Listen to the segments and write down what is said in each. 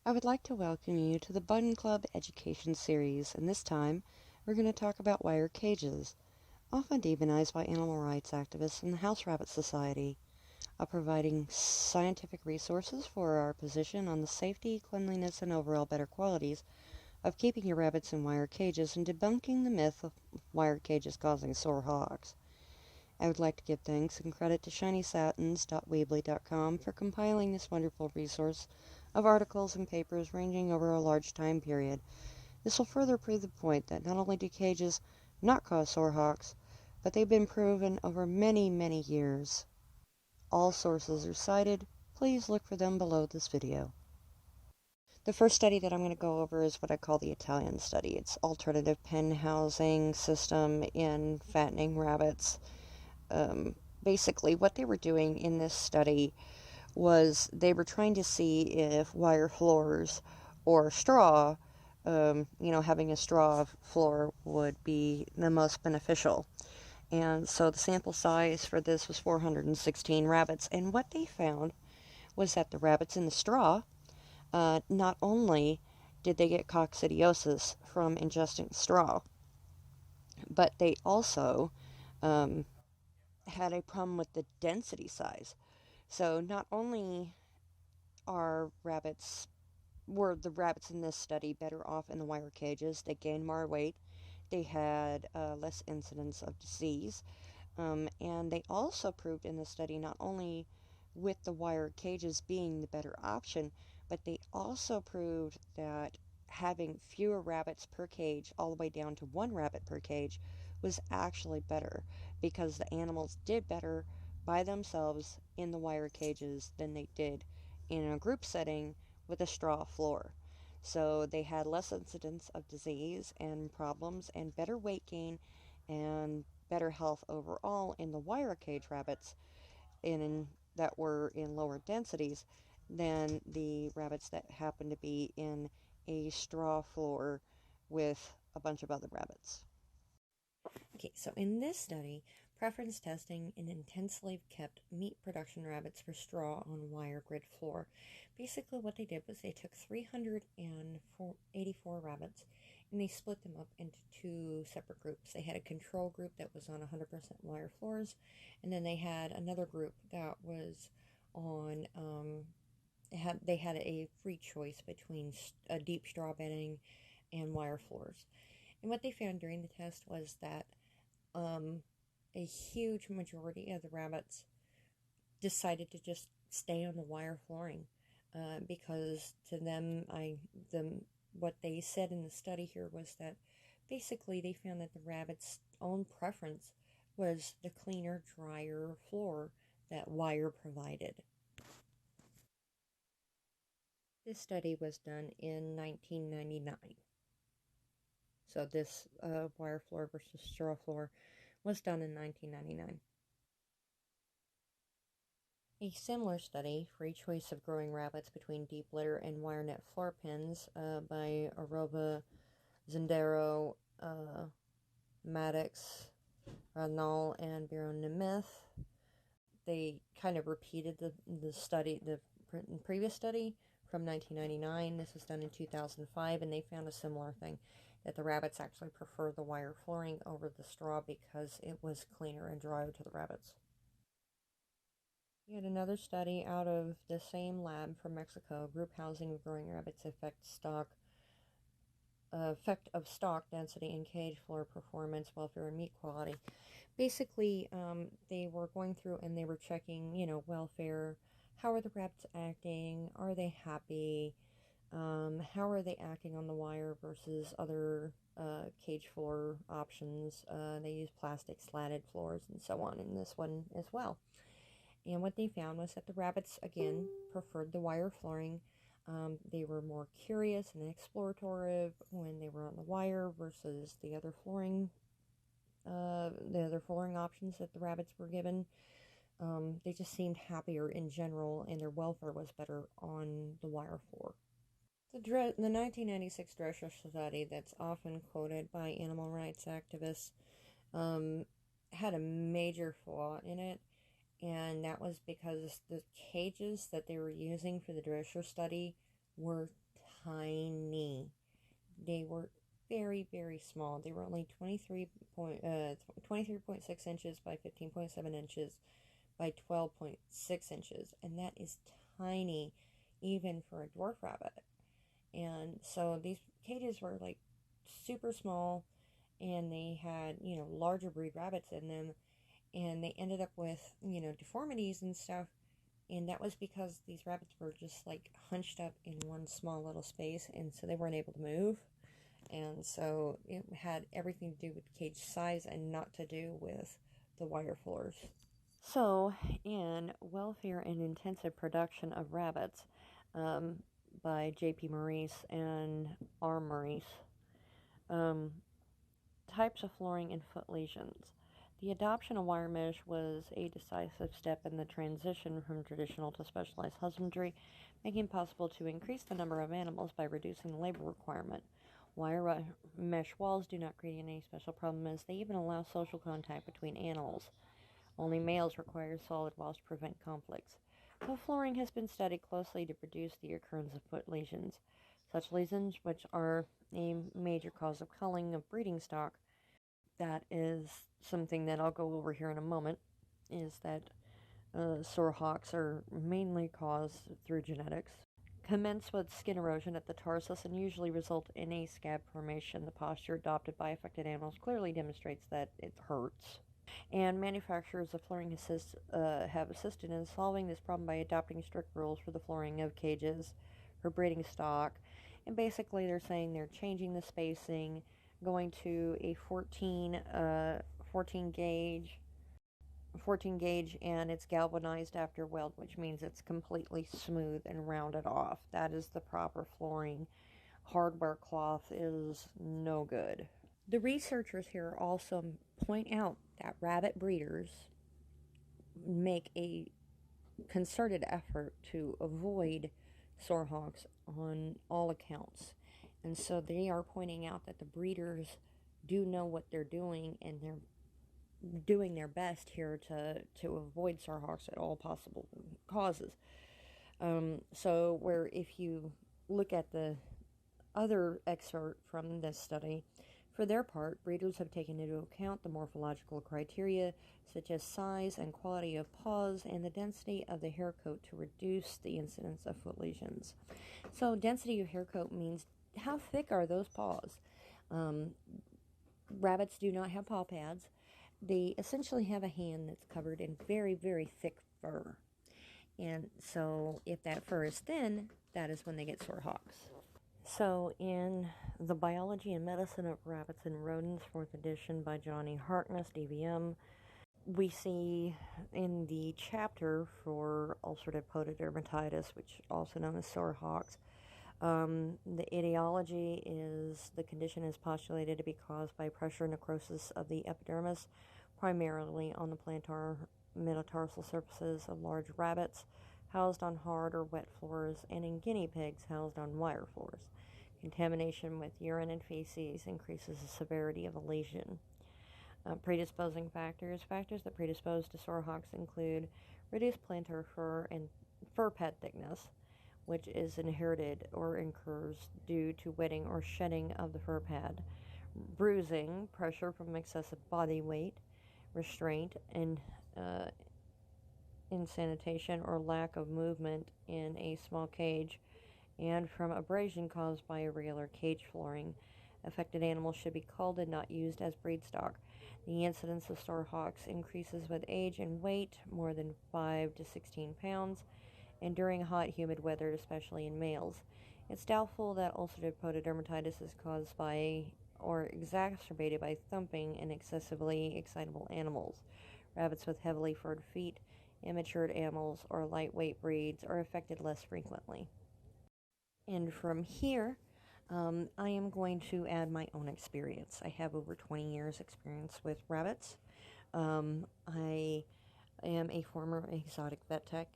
I would like to welcome you to the Button Club Education Series, and this time we're going to talk about wire cages, often demonized by animal rights activists and the House Rabbit Society, providing scientific resources for our position on the safety, cleanliness, and overall better qualities of keeping your rabbits in wire cages and debunking the myth of wire cages causing sore hogs. I would like to give thanks and credit to shinysatins.weebly.com for compiling this wonderful resource of articles and papers ranging over a large time period. This will further prove the point that not only do cages not cause sore hogs, but they've been proven over many, many years. All sources are cited. Please look for them below this video. The first study that I'm going to go over is what I call the Italian study. It's alternative pen housing system in fattening rabbits. Basically, what they were doing in this study was they were trying to see if wire floors or straw, having a straw floor would be the most beneficial. And so the sample size for this was 416 rabbits. And what they found was that the rabbits in the straw, not only did they get coccidiosis from ingesting straw, but they also had a problem with the density size. So not only were the rabbits in this study better off in the wire cages, they gained more weight, they had less incidence of disease, and they also proved in the study not only with the wire cages being the better option, but they also proved that having fewer rabbits per cage, all the way down to one rabbit per cage, was actually better because the animals did better by themselves in the wire cages than they did in a group setting with a straw floor. So they had less incidence of disease and problems and better weight gain and better health overall in the wire cage rabbits that were in lower densities than the rabbits that happened to be in a straw floor with a bunch of other rabbits. Okay, so in this study, preference testing in intensely kept meat production rabbits for straw on wire grid floor. Basically what they did was they took 384 rabbits and they split them up into two separate groups. They had a control group that was on 100% wire floors, and then they had another group that was on they had a free choice between a deep straw bedding and wire floors. And what they found during the test was that a huge majority of the rabbits decided to just stay on the wire flooring because to them, what they said in the study here was that basically they found that the rabbits' own preference was the cleaner, drier floor that wire provided. This study was done in 1999. So this wire floor versus straw floor was done in 1999. A similar study, Free Choice of Growing Rabbits Between Deep Litter and Wire Net Floor Pens by Arova, Zendero, Maddox, Ranal, and Baron Nemeth. They kind of repeated the previous study from 1999. This was done in 2005, and they found a similar thing, that the rabbits actually prefer the wire flooring over the straw because it was cleaner and drier to the rabbits. Yet another study out of the same lab from Mexico, group housing of growing rabbits effect of stock density and cage floor performance, welfare, and meat quality. Basically, they were going through and they were checking, welfare. How are the rabbits acting? Are they happy? How are they acting on the wire versus other cage floor options? They use plastic slatted floors and so on in this one as well. And what they found was that the rabbits, again, preferred the wire flooring. They were more curious and explorative when they were on the wire versus the other flooring options that the rabbits were given. They just seemed happier in general, and their welfare was better on the wire floor. The 1996 Dresser Society, that's often quoted by animal rights activists, had a major flaw in it, and that was because the cages that they were using for the Drescher study were tiny. They were very, very small. They were only 23.6 inches by 15.7 inches by 12.6 inches, and that is tiny even for a dwarf rabbit. And so these cages were like super small, and they had, larger breed rabbits in them, and they ended up with, deformities and stuff. And that was because these rabbits were just like hunched up in one small little space, and so they weren't able to move. And so it had everything to do with cage size and not to do with the wire floors. So, in Welfare and Intensive Production of Rabbits, by J.P. Maurice and R. Maurice, types of flooring and foot lesions. The adoption of wire mesh was a decisive step in the transition from traditional to specialized husbandry, making it possible to increase the number of animals by reducing the labor requirement. Wire mesh walls do not create any special problem, as they even allow social contact between animals. Only males require solid walls to prevent conflicts. But flooring has been studied closely to reduce the occurrence of foot lesions. Such lesions, which are a major cause of culling of breeding stock, that is something that I'll go over here in a moment, is that sore hocks are mainly caused through genetics. Commence with skin erosion at the tarsus and usually result in a scab formation. The posture adopted by affected animals clearly demonstrates that it hurts. And manufacturers of flooring have assisted in solving this problem by adopting strict rules for the flooring of cages for breeding stock. And basically they're saying they're changing the spacing, going to a 14 gauge, and it's galvanized after weld, which means it's completely smooth and rounded off. That is the proper flooring. Hardware cloth is no good. The researchers here also point out that rabbit breeders make a concerted effort to avoid sore hocks on all accounts. And so they are pointing out that the breeders do know what they're doing, and they're doing their best here to avoid sore hocks at all possible causes. So where if you look at the other excerpt from this study, for their part, breeders have taken into account the morphological criteria such as size and quality of paws and the density of the hair coat to reduce the incidence of foot lesions. So density of hair coat means how thick are those paws? Rabbits do not have paw pads. They essentially have a hand that's covered in very, very thick fur. And so if that fur is thin, that is when they get sore hocks. So in The Biology and Medicine of Rabbits and Rodents, 4th edition by Johnny Harkness, DVM, we see in the chapter for ulcerative pododermatitis, which is also known as sore hocks, the etiology is the condition is postulated to be caused by pressure necrosis of the epidermis, primarily on the plantar metatarsal surfaces of large rabbits housed on hard or wet floors, and in guinea pigs housed on wire floors. Contamination with urine and feces increases the severity of a lesion. Predisposing factors. Factors that predispose to sore hocks include reduced plantar fur and fur pad thickness, which is inherited or occurs due to wetting or shedding of the fur pad, bruising, pressure from excessive body weight, restraint, and insanitation or lack of movement in a small cage, and from abrasion caused by irregular cage flooring. Affected animals should be culled and not used as breed stock. The incidence of sore hocks increases with age and weight, more than 5 to 16 pounds, and during hot, humid weather, especially in males. It's doubtful that ulcerative pododermatitis is caused by or exacerbated by thumping and excessively excitable animals. Rabbits with heavily furred feet, immatured animals, or lightweight breeds are affected less frequently. And from here, I am going to add my own experience. I have over 20 years experience with rabbits. I am a former exotic vet tech,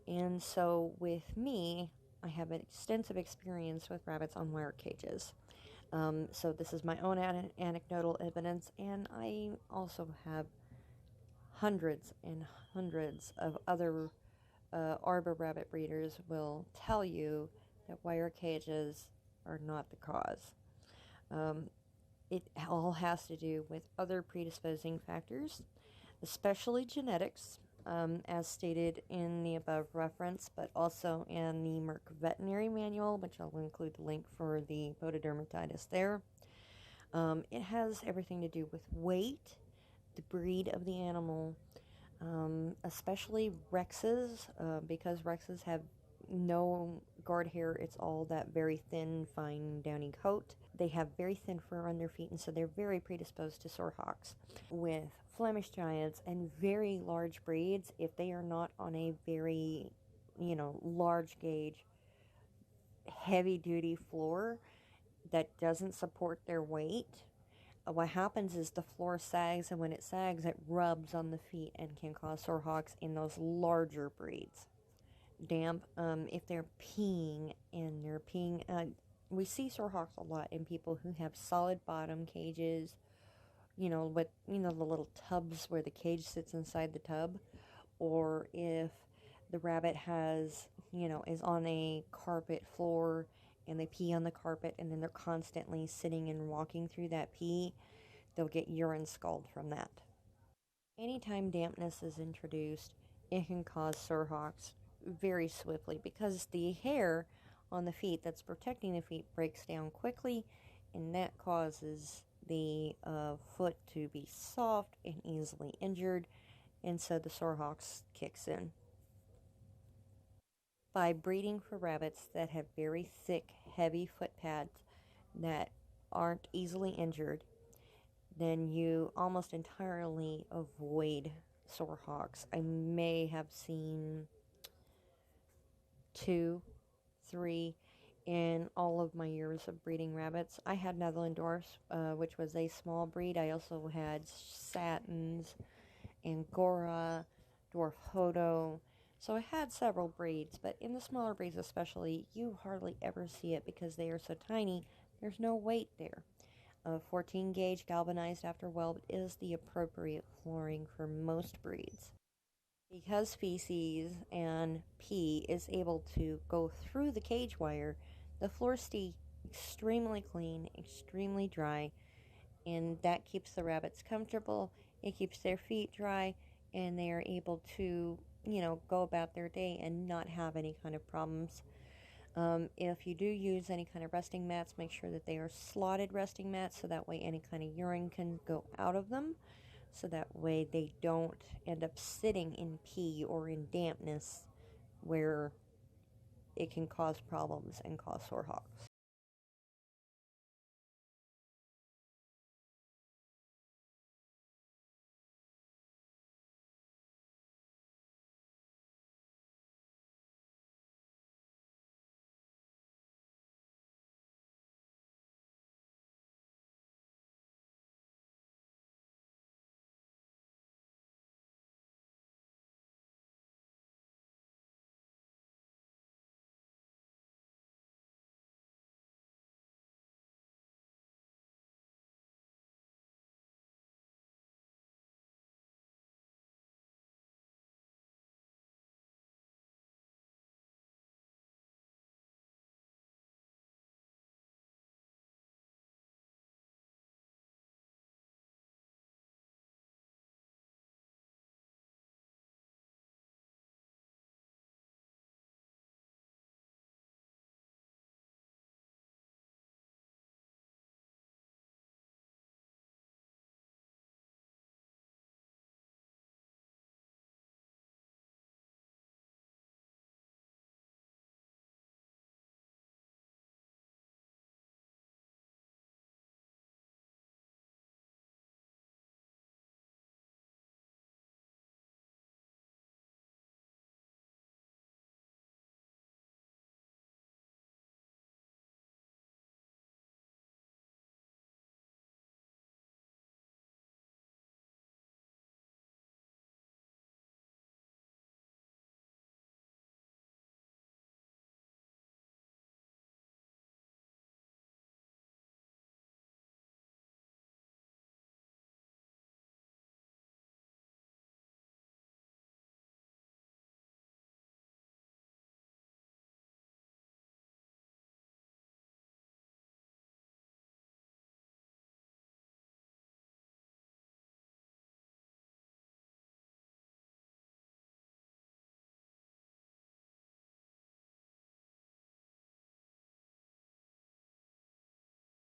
and so with me, I have an extensive experience with rabbits on wire cages. So this is my own anecdotal evidence, and I also have hundreds and hundreds of other arbor rabbit breeders will tell you that wire cages are not the cause. It all has to do with other predisposing factors, especially genetics, as stated in the above reference, but also in the Merck Veterinary Manual, which I'll include the link for the pododermatitis there. It has everything to do with weight, the breed of the animal, especially Rexes, because Rexes have no guard hair. It's all that very thin, fine, downy coat. They have very thin fur on their feet, and so they're very predisposed to sore hocks. With Flemish Giants and very large breeds, if they are not on a very, large gauge, heavy duty floor that doesn't support their weight, what happens is the floor sags, and when it sags, it rubs on the feet and can cause sore hocks in those larger breeds. Damp, if they're peeing and they're peeing, we see sore hocks a lot in people who have solid bottom cages, with, the little tubs where the cage sits inside the tub, or if the rabbit is on a carpet floor and they pee on the carpet and then they're constantly sitting and walking through that pee, they'll get urine scald from that. Anytime dampness is introduced, it can cause sore hocks very swiftly because the hair on the feet that's protecting the feet breaks down quickly, and that causes the foot to be soft and easily injured, and so the sore hocks kicks in. By breeding for rabbits that have very thick, heavy foot pads that aren't easily injured, then you almost entirely avoid sore hocks. I may have seen 2, 3 in all of my years of breeding rabbits. I had Netherland Dwarfs, which was a small breed. I also had Satins, Angora, Dwarf Hodo. So I had several breeds, but in the smaller breeds especially, you hardly ever see it because they are so tiny, there's no weight there. 14 gauge galvanized after weld is the appropriate flooring for most breeds. Because feces and pee is able to go through the cage wire, the floors stay extremely clean, extremely dry, and that keeps the rabbits comfortable. It keeps their feet dry, and they are able to, go about their day and not have any kind of problems. If you do use any kind of resting mats, make sure that they are slotted resting mats so that way any kind of urine can go out of them. So that way they don't end up sitting in pee or in dampness where it can cause problems and cause sore hocks.